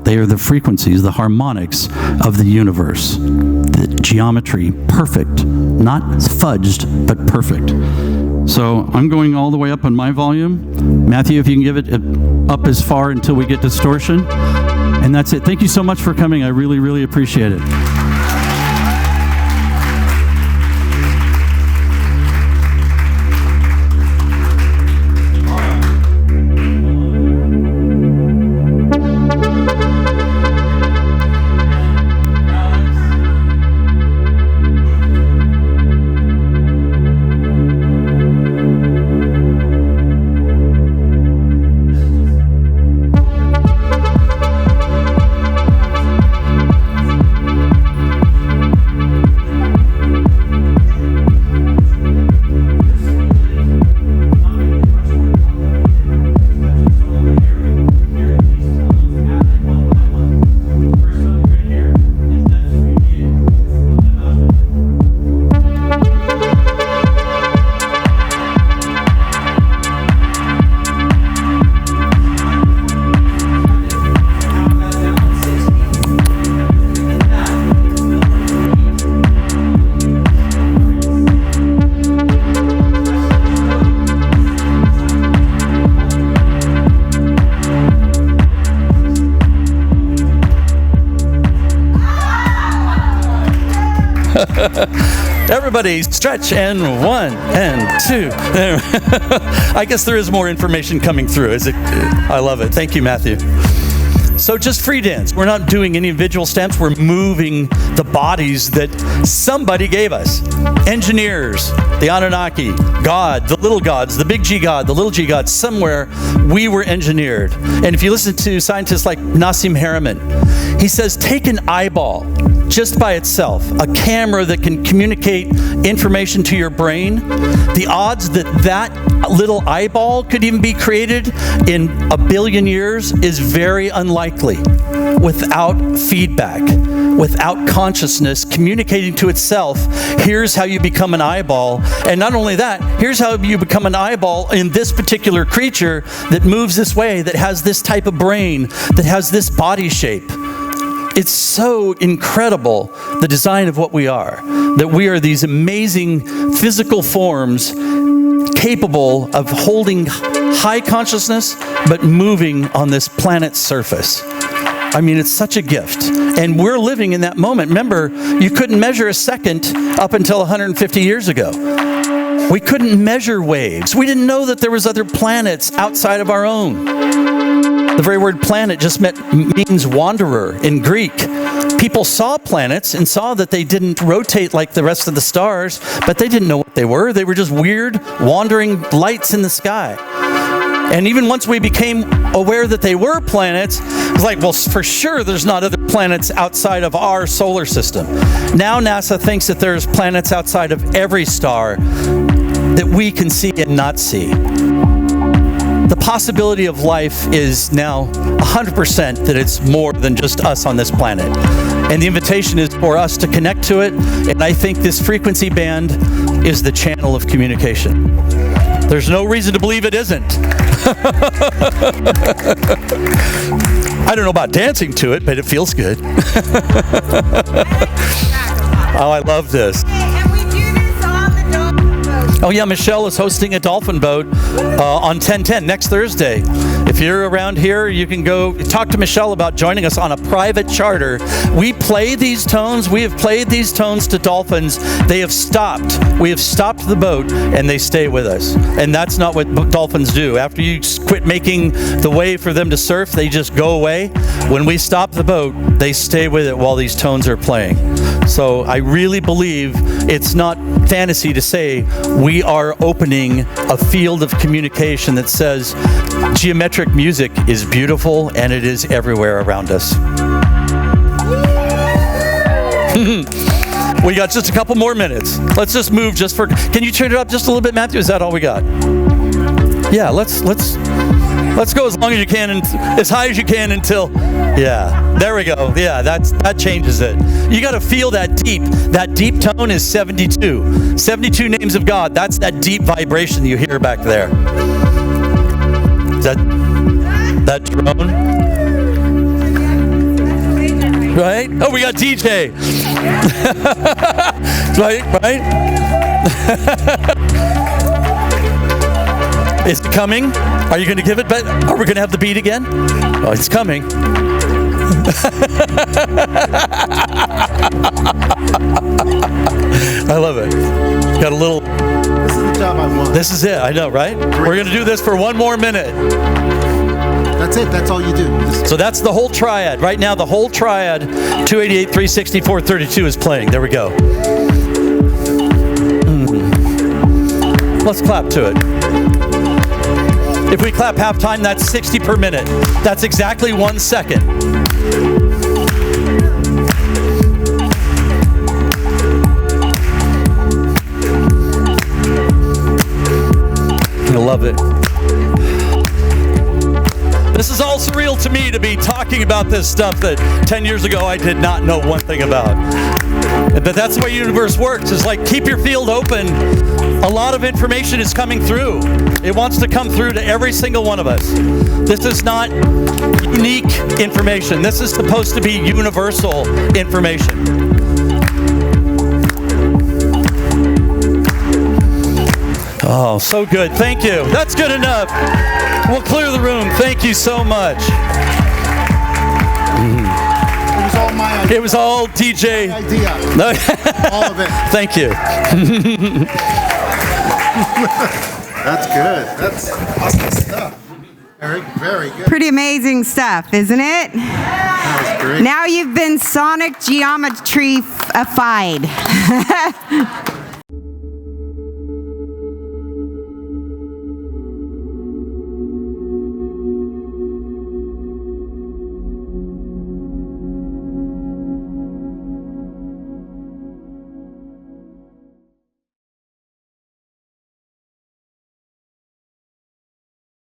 They are the frequencies, the harmonics of the universe. The geometry, perfect. Not fudged, but perfect. So I'm going all the way up on my volume. Matthew, if you can give it up as far until we get distortion. And that's it. Thank you so much for coming. I really, really appreciate it. Everybody stretch, and 1 and 2. I guess there is more information coming through. I love it. Thank you, Matthew. So just free dance. We're not doing any visual stamps. We're moving the bodies that somebody gave us. Engineers, the Anunnaki, God, the little gods, the big G God, the little G God. Somewhere we were engineered. And if you listen to scientists like Nassim Haramein, he says, take an eyeball just by itself, a camera that can communicate information to your brain. The odds that that little eyeball could even be created in 1 billion years is very unlikely without feedback, without consciousness communicating to itself. Here's how you become an eyeball. And not only that, here's how you become an eyeball in this particular creature that moves this way, that has this type of brain, that has this body shape. It's so incredible, the design of what we are, that we are these amazing physical forms capable of holding high consciousness, but moving on this planet's surface. I mean, it's such a gift. And we're living in that moment. Remember, you couldn't measure a second up until 150 years ago. We couldn't measure waves. We didn't know that there was other planets outside of our own. The very word planet just means wanderer in Greek. People saw planets and saw that they didn't rotate like the rest of the stars, but they didn't know what they were. They were just weird, wandering lights in the sky. And even once we became aware that they were planets, it was like, well, for sure there's not other planets outside of our solar system. Now NASA thinks that there's planets outside of every star that we can see and not see. The possibility of life is now 100% that it's more than just us on this planet. And the invitation is for us to connect to it. And I think this frequency band is the channel of communication. There's no reason to believe it isn't. I don't know about dancing to it, but it feels good. Oh, I love this. Oh yeah, Michelle is hosting a dolphin boat on 10/10 next Thursday. If you're around here, you can go talk to Michelle about joining us on a private charter. We play these tones. We have played these tones to dolphins. They have stopped. We have stopped the boat, and they stay with us. And that's not what dolphins do. After you quit making the way for them to surf, they just go away. When we stop the boat, they stay with it while these tones are playing. So I really believe it's not fantasy to say we are opening a field of communication that says geometric music is beautiful and it is everywhere around us. We got just a couple more minutes. Let's just move can you turn it up just a little bit, Matthew? Is that all we got? Yeah, let's go as long as you can and as high as you can until, yeah, there we go. Yeah, that changes it. You got to feel that deep. That deep tone is 72. 72 names of God. That's that deep vibration you hear back there. Is that drone? Right? Oh, we got DJ. Right? Is it coming? Are you going to give it back? Are we going to have the beat again? Oh, it's coming. I love it. Got a little... This is the job I want. This is it. I know, right? We're going to do this for one more minute. That's it. That's all you do. So that's the whole triad. Right now, the whole triad, 288, 364, 32 is playing. There we go. Let's clap to it. If we clap half time, that's 60 per minute. That's exactly 1 second. I love it. This is all surreal to me to be talking about this stuff that 10 years ago I did not know one thing about. But that's the way the universe works. It's like, keep your field open. A lot of information is coming through. It wants to come through to every single one of us. This is not unique information. This is supposed to be universal information. Oh, so good. Thank you. That's good enough. We'll clear the room. Thank you so much. It was all my idea. It was all DJ. My idea. All of it. Thank you. That's good. That's awesome stuff. Very, very good. Pretty amazing stuff, isn't it? That was great. Now you've been sonic geometry-fied.